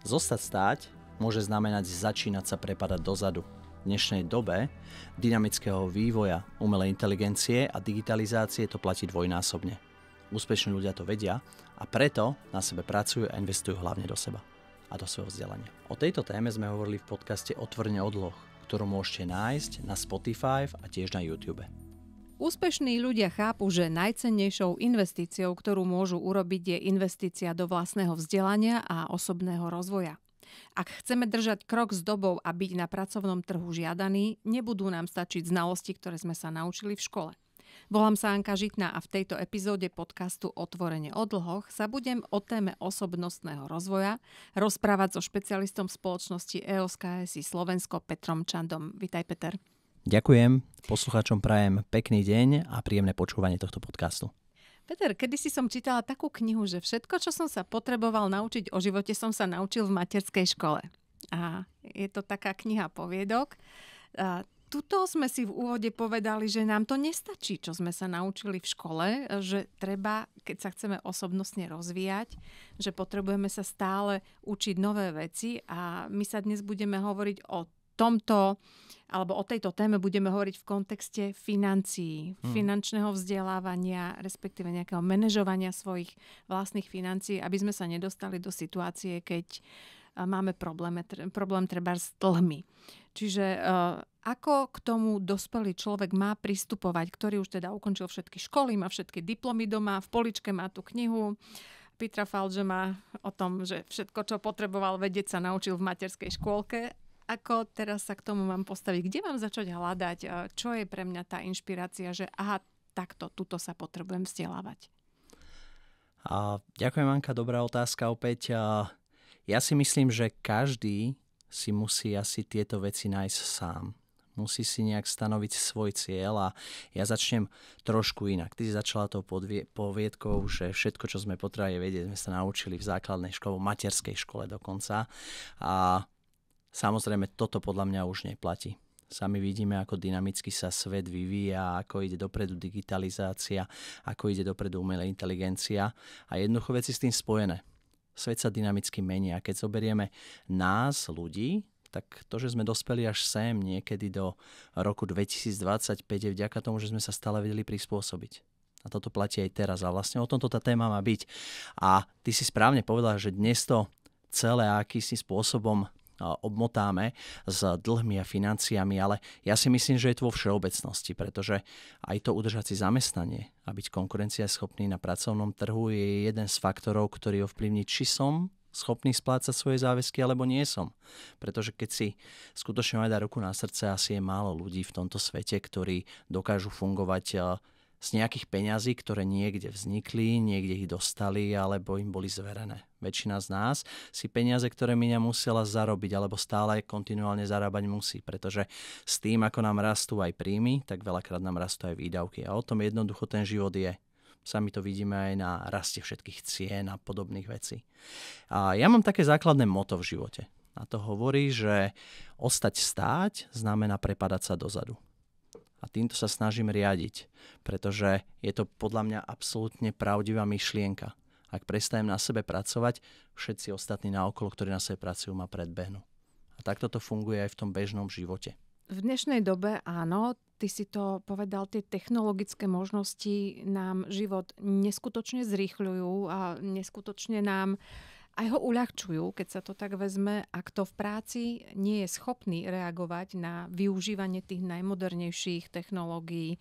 Zostať stáť môže znamenať začínať sa prepadať dozadu. V dnešnej dobe dynamického vývoja umelej inteligencie a digitalizácie to platí dvojnásobne. Úspešní ľudia to vedia a preto na sebe pracujú a investujú hlavne do seba a do svojho vzdelania. O tejto téme sme hovorili v podcaste Otvorene odloh, ktorú môžete nájsť na Spotify a tiež na YouTube. Úspešní ľudia chápu, že najcennejšou investíciou, ktorú môžu urobiť, je investícia do vlastného vzdelania a osobného rozvoja. Ak chceme držať krok s dobou a byť na pracovnom trhu žiadaní, nebudú nám stačiť znalosti, ktoré sme sa naučili v škole. Volám sa Anka Žitná a v tejto epizóde podcastu Otvorene o dlhoch sa budem o téme osobnostného rozvoja rozprávať so špecialistom spoločnosti EOS KSI Slovensko Petrom Čandom. Vitaj, Peter. Ďakujem, poslucháčom prajem pekný deň a príjemné počúvanie tohto podcastu. Peter, kedysi som čítala takú knihu, že všetko, čo som sa potreboval naučiť o živote, som sa naučil v materskej škole. A je to taká kniha poviedok. Tuto sme si v úvode povedali, že nám to nestačí, čo sme sa naučili v škole, že treba, keď sa chceme osobnostne rozvíjať, že potrebujeme sa stále učiť nové veci a my sa dnes budeme hovoriť o tomto, alebo o tejto téme budeme hovoriť v kontexte financií, finančného vzdelávania, respektíve nejakého manažovania svojich vlastných financií, aby sme sa nedostali do situácie, keď máme problém treba s dlhmi. Čiže ako k tomu dospelý človek má pristupovať, ktorý už teda ukončil všetky školy, má všetky diplomy doma, v poličke má tú knihu Petra Falgema o tom, že všetko, čo potreboval vedieť, sa naučil v materskej škôlke. Ako teraz sa k tomu mám postaviť? Kde mám začať hľadať? Čo je pre mňa tá inšpirácia, že aha, takto, tuto sa potrebujem vzdelávať? Ďakujem, Anka, dobrá otázka opäť. Ja si myslím, že každý si musí asi tieto veci nájsť sám. Musí si nejak stanoviť svoj cieľ a ja začnem trošku inak. Ty si začala tou poviedkou, že všetko, čo sme potrebovali vedieť, sme sa naučili v základnej škole, v materskej škole dokonca. A samozrejme, toto podľa mňa už neplatí. Sami vidíme, ako dynamicky sa svet vyvíja, ako ide dopredu digitalizácia, ako ide dopredu umelá inteligencia a jednoducho veci s tým spojené. Svet sa dynamicky mení a keď zoberieme nás, ľudí, tak to, že sme dospeli až sem niekedy do roku 2025 je vďaka tomu, že sme sa stále vedeli prispôsobiť. A toto platí aj teraz a vlastne o tomto tá téma má byť. A ty si správne povedala, že dnes to celé akýsi spôsobom obmotáme s dlhmi a financiami, ale ja si myslím, že je to vo všeobecnosti, pretože aj to udržať si zamestnanie a byť konkurencieschopný na pracovnom trhu je jeden z faktorov, ktorý ovplyvní, či som schopný splácať svoje záväzky, alebo nie som. Pretože keď si skutočne majú dať ruku na srdce, asi je málo ľudí v tomto svete, ktorí dokážu fungovať z nejakých peňazí, ktoré niekde vznikli, niekde ich dostali alebo im boli zverené. Väčšina z nás si peniaze, ktoré miňa musela zarobiť alebo stále kontinuálne zarábať musí, pretože s tým, ako nám rastú aj príjmy, tak veľakrát nám rastú aj výdavky. A o tom jednoducho ten život je. Sami to vidíme aj na raste všetkých cien a podobných vecí. A ja mám také základné motto v živote. A to hovorí, že ostať stáť znamená prepadať sa dozadu. A týmto sa snažím riadiť, pretože je to podľa mňa absolútne pravdivá myšlienka. Ak prestanem na sebe pracovať, všetci ostatní naokolo, ktorí na sebe pracujú, ma predbehnú. A takto to funguje aj v tom bežnom živote. V dnešnej dobe áno, ty si to povedal, tie technologické možnosti nám život neskutočne zrýchľujú a neskutočne nám aj ho uľahčujú, keď sa to tak vezme, ak to v práci nie je schopný reagovať na využívanie tých najmodernejších technológií,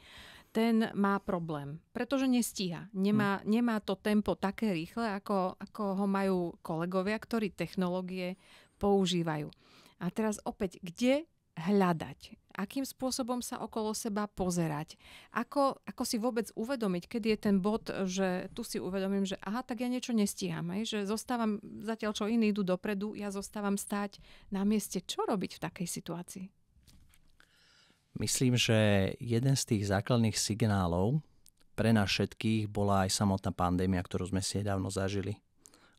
ten má problém, pretože nestíha. Nemá to tempo také rýchle, ako ho majú kolegovia, ktorí technológie používajú. A teraz opäť, kde hľadať? Akým spôsobom sa okolo seba pozerať? Ako si vôbec uvedomiť, kedy je ten bod, že tu si uvedomím, že aha, tak ja niečo nestíham, že zostávam, zatiaľ čo iní idú dopredu, ja zostávam stáť na mieste. Čo robiť v takej situácii? Myslím, že jeden z tých základných signálov pre nás všetkých bola aj samotná pandémia, ktorú sme si dávno zažili.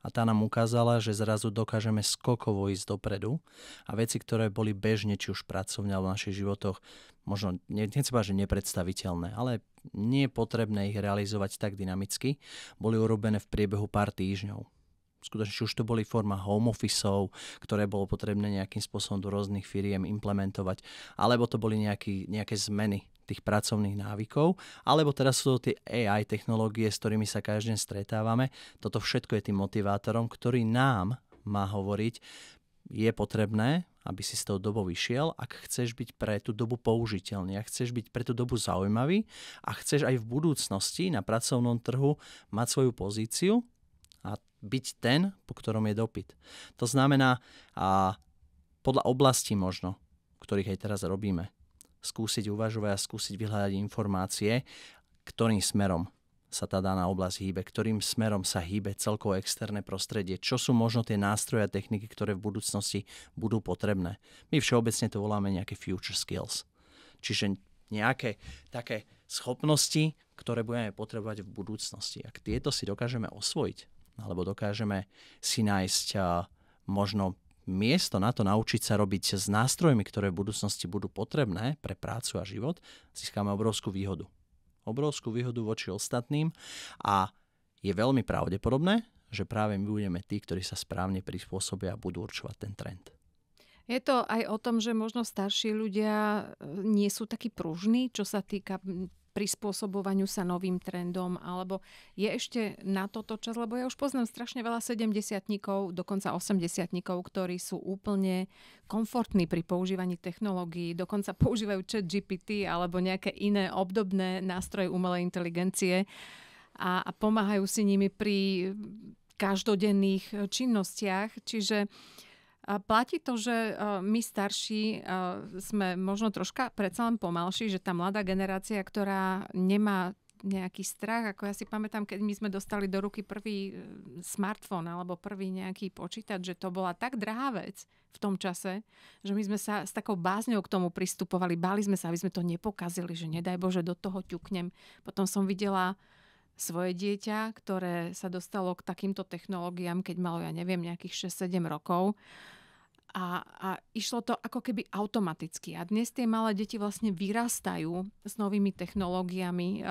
A tá nám ukázala, že zrazu dokážeme skokovo ísť dopredu a veci, ktoré boli bežne, či už pracovne alebo v našich životoch, možno, nechcem povedať, že nepredstaviteľné, ale nie je potrebné ich realizovať tak dynamicky, boli urobené v priebehu pár týždňov. Skutočne, či už to boli forma home officeov, ktoré bolo potrebné nejakým spôsobom do rôznych firiem implementovať, alebo to boli nejaké zmeny tých pracovných návykov, alebo teraz sú to tie AI technológie, s ktorými sa každý deň stretávame. Toto všetko je tým motivátorom, ktorý nám má hovoriť, je potrebné, aby si z toho dobou vyšiel, ak chceš byť pre tú dobu použiteľný, ak chceš byť pre tú dobu zaujímavý a chceš aj v budúcnosti na pracovnom trhu mať svoju pozíciu a byť ten, po ktorom je dopyt. To znamená, podľa oblastí možno, ktorých aj teraz robíme, skúsiť uvažovať a skúsiť vyhľadať informácie, ktorým smerom sa tá daná oblasť hýbe, ktorým smerom sa hýbe celkovo externé prostredie, čo sú možno tie nástroje a techniky, ktoré v budúcnosti budú potrebné. My všeobecne to voláme nejaké future skills. Čiže nejaké také schopnosti, ktoré budeme potrebovať v budúcnosti. Ak tieto si dokážeme osvojiť, alebo dokážeme si nájsť možno miesto na to naučiť sa robiť s nástrojmi, ktoré v budúcnosti budú potrebné pre prácu a život, získame obrovskú výhodu. Obrovskú výhodu voči ostatným a je veľmi pravdepodobné, že práve my budeme tí, ktorí sa správne prispôsobia a budú určovať ten trend. Je to aj o tom, že možno starší ľudia nie sú takí pružní, čo sa týka prispôsobovaniu sa novým trendom, alebo je ešte na toto čas, lebo ja už poznám strašne veľa 70-tníkov, dokonca 80-tníkov, ktorí sú úplne komfortní pri používaní technológií, dokonca používajú ChatGPT alebo nejaké iné obdobné nástroje umelej inteligencie a pomáhajú si nimi pri každodenných činnostiach. Čiže platí to, že my starší sme možno troška predsa len pomalší, že tá mladá generácia, ktorá nemá nejaký strach, ako ja si pamätám, keď my sme dostali do ruky prvý smartfón alebo prvý nejaký počítač, že to bola tak drahá vec v tom čase, že my sme sa s takou bázňou k tomu pristupovali, báli sme sa, aby sme to nepokazili, že nedaj Bože, do toho ťuknem. Potom som videla svoje dieťa, ktoré sa dostalo k takýmto technológiám, keď malo, ja neviem, nejakých 6-7 rokov. A išlo to ako keby automaticky. A dnes tie malé deti vlastne vyrastajú s novými technológiami.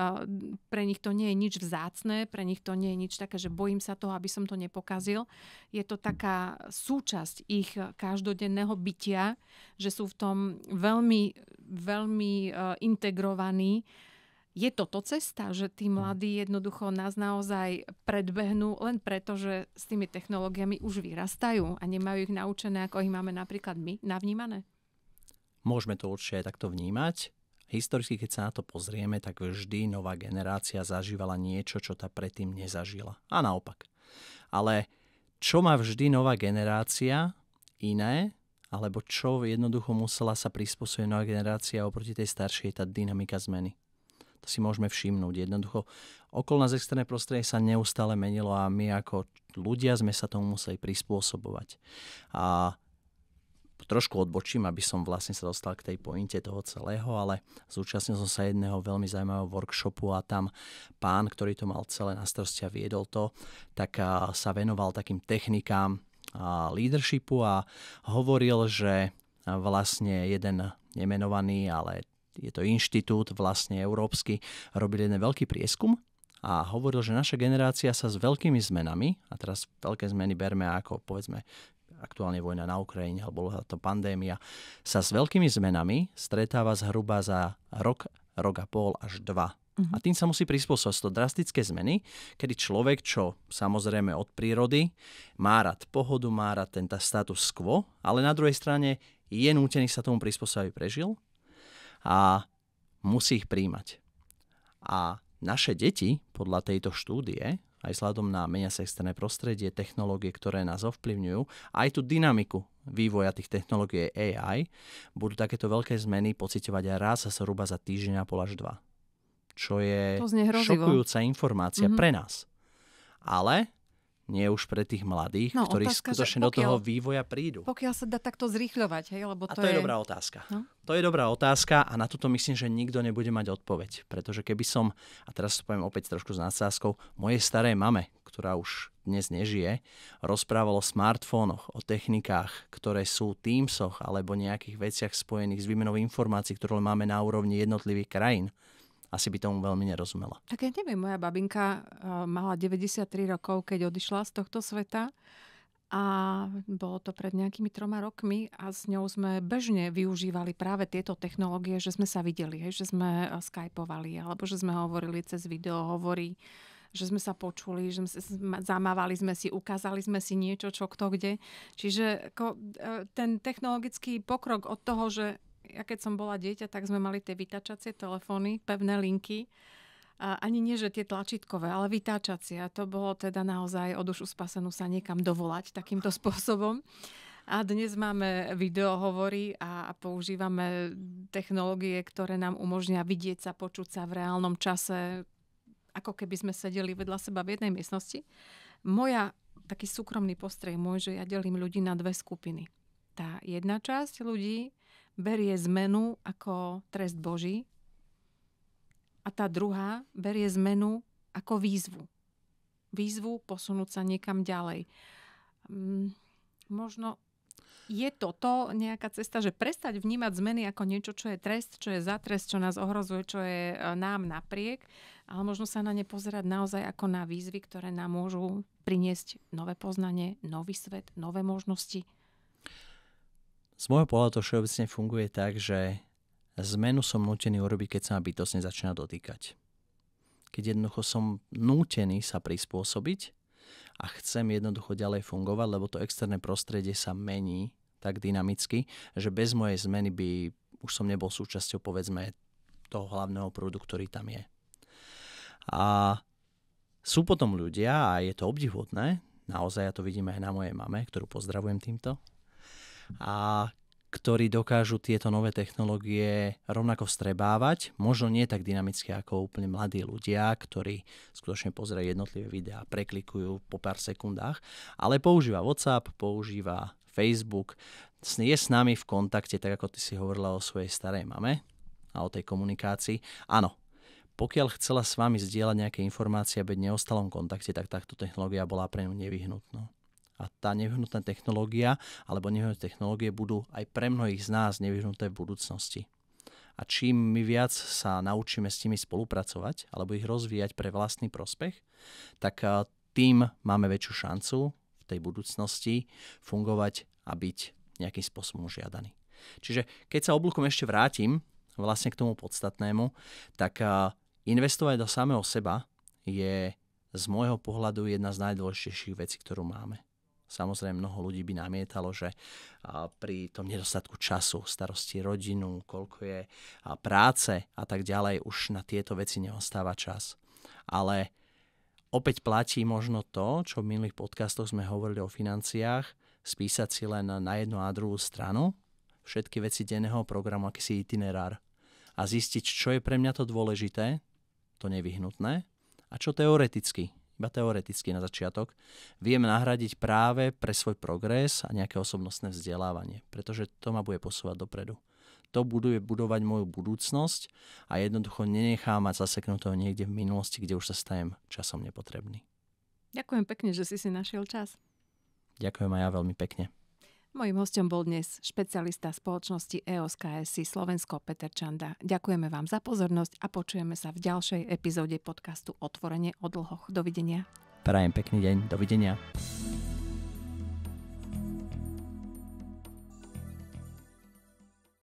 Pre nich to nie je nič vzácne, pre nich to nie je nič také, že bojím sa toho, aby som to nepokazil. Je to taká súčasť ich každodenného bytia, že sú v tom veľmi, veľmi integrovaní. Je toto cesta, že tí mladí jednoducho nás naozaj predbehnú len preto, že s tými technológiami už vyrastajú a nemajú ich naučené, ako ich máme napríklad my navnímané? Môžeme to určite aj takto vnímať. Historicky, keď sa na to pozrieme, tak vždy nová generácia zažívala niečo, čo tá predtým nezažila. A naopak. Ale čo má vždy nová generácia iné, alebo čo jednoducho musela sa prispôsobiť nová generácia oproti tej staršej, je tá dynamika zmeny. To si môžeme všimnúť. Jednoducho, okolo nás externé prostredie sa neustále menilo a my ako ľudia sme sa tomu museli prispôsobovať. A trošku odbočím, aby som vlastne sa dostal k tej pointe toho celého, ale zúčastnil som sa jedného veľmi zaujímavého workshopu a tam pán, ktorý to mal celé na starosti a viedol to, tak sa venoval takým technikám leadershipu a hovoril, že vlastne jeden nemenovaný, ale je to inštitút vlastne európsky, robil jeden veľký prieskum a hovoril, že naša generácia sa s veľkými zmenami, a teraz veľké zmeny berme ako povedzme aktuálne vojna na Ukrajine alebo to pandémia, sa s veľkými zmenami stretáva zhruba za rok a pol až 2. A tým sa musí prispôsobiť. To drastické zmeny, kedy človek, čo samozrejme od prírody, má rád pohodu, má rád ten status quo, ale na druhej strane je nútený sa tomu prispôsobiť, aby prežil a musí ich príjmať. A naše deti, podľa tejto štúdie, aj vzhľadom na menia sa externé prostredie, technológie, ktoré nás ovplyvňujú, aj tú dynamiku vývoja tých technológií AI, budú takéto veľké zmeny pociťovať aj raz a zhruba za týždeň a pol až 2. Čo je šokujúca informácia pre nás. Ale nie už pre tých mladých, ktorí skutočne do toho vývoja prídu. Pokiaľ sa dá takto zrýchľovať, hej? Lebo to je dobrá otázka. No? To je dobrá otázka a na toto myslím, že nikto nebude mať odpoveď. Pretože keby som, a teraz to poviem opäť trošku s nadsázkou, mojej starej mame, ktorá už dnes nežije, rozprával o smartfónoch, o technikách, ktoré sú Teamsoch alebo nejakých veciach spojených s výmenou informácií, ktoré máme na úrovni jednotlivých krajín. asi by tomu veľmi nerozumela. Tak ja neviem, moja babinka mala 93 rokov, keď odišla z tohto sveta. A bolo to pred nejakými 3 rokmi a s ňou sme bežne využívali práve tieto technológie, že sme sa videli, že sme skypovali alebo že sme hovorili cez videohovory, že sme sa počuli, že zamávali sme si, ukázali sme si niečo, čo kto kde. Čiže ten technologický pokrok od toho, že ja keď som bola dieťa, tak sme mali tie vytáčacie telefóny, pevné linky. A ani nie, že tie tlačítkové, ale vytáčacie. A to bolo teda naozaj o dušu spasenú sa niekam dovolať takýmto spôsobom. A dnes máme videohovory a používame technológie, ktoré nám umožnia vidieť sa, počuť sa v reálnom čase, ako keby sme sedeli vedľa seba v jednej miestnosti. Taký súkromný postreh môj, že ja delím ľudí na 2 skupiny. Tá jedna časť ľudí berie zmenu ako trest Boží a tá druhá berie zmenu ako výzvu. Výzvu posunúť sa niekam ďalej. Možno je toto nejaká cesta, že prestať vnímať zmeny ako niečo, čo je trest, čo je za trest, čo nás ohrozuje, čo je nám napriek, ale možno sa na ne pozerať naozaj ako na výzvy, ktoré nám môžu priniesť nové poznanie, nový svet, nové možnosti. Z môjho pohľadu to všeobecne funguje tak, že zmenu som nútený urobiť, keď sa ma bytostne začína dotýkať. Keď jednoducho som nútený sa prispôsobiť a chcem jednoducho ďalej fungovať, lebo to externé prostredie sa mení tak dynamicky, že bez mojej zmeny by už som nebol súčasťou, povedzme, toho hlavného prúdu, ktorý tam je. A sú potom ľudia, a je to obdivuhodné, naozaj ja to vidím aj na mojej mame, ktorú pozdravujem týmto, a ktorí dokážu tieto nové technológie rovnako vstrebávať, možno nie tak dynamicky ako úplne mladí ľudia, ktorí skutočne pozerajú jednotlivé videá, preklikujú po pár sekundách, ale používa WhatsApp, používa Facebook, je s nami v kontakte, tak ako ty si hovorila o svojej starej mame a o tej komunikácii. Áno, pokiaľ chcela s vami zdieľať nejaké informácie a byť v neostálom kontakte, tak táto technológia bola pre ňu nevyhnutná. A tá nevyhnutná technológia alebo nevyhnuté technológie budú aj pre mnohých z nás nevyhnuté v budúcnosti. A čím my viac sa naučíme s nimi spolupracovať alebo ich rozvíjať pre vlastný prospech, tak tým máme väčšiu šancu v tej budúcnosti fungovať a byť nejakým spôsobom žiadaný. Čiže keď sa oblúkom ešte vrátim vlastne k tomu podstatnému, tak investovať do samého seba je z môjho pohľadu jedna z najdôležitejších vecí, ktorú máme. Samozrejme, mnoho ľudí by namietalo, že pri tom nedostatku času, starosti rodinu, koľko je práce a tak ďalej, už na tieto veci neostáva čas. Ale opäť platí možno to, čo v minulých podcastoch sme hovorili o financiách, spísať si len na jednu a druhú stranu všetky veci denného programu, akýsi itinerár a zistiť, čo je pre mňa to dôležité, to nevyhnutné a čo teoreticky, iba teoreticky na začiatok, viem nahradiť práve pre svoj progres a nejaké osobnostné vzdelávanie, pretože to ma bude posúvať dopredu. To bude budovať moju budúcnosť a jednoducho nenechám mať zaseknutého niekde v minulosti, kde už sa stanem časom nepotrebný. Ďakujem pekne, že si našiel čas. Ďakujem aj ja veľmi pekne. Mojím hosťom bol dnes špecialista spoločnosti EOS KSI Slovensko Peter Čanda. Ďakujeme vám za pozornosť a počujeme sa v ďalšej epizóde podcastu Otvorenie o dlhoch. Dovidenia. Prajem pekný deň. Dovidenia.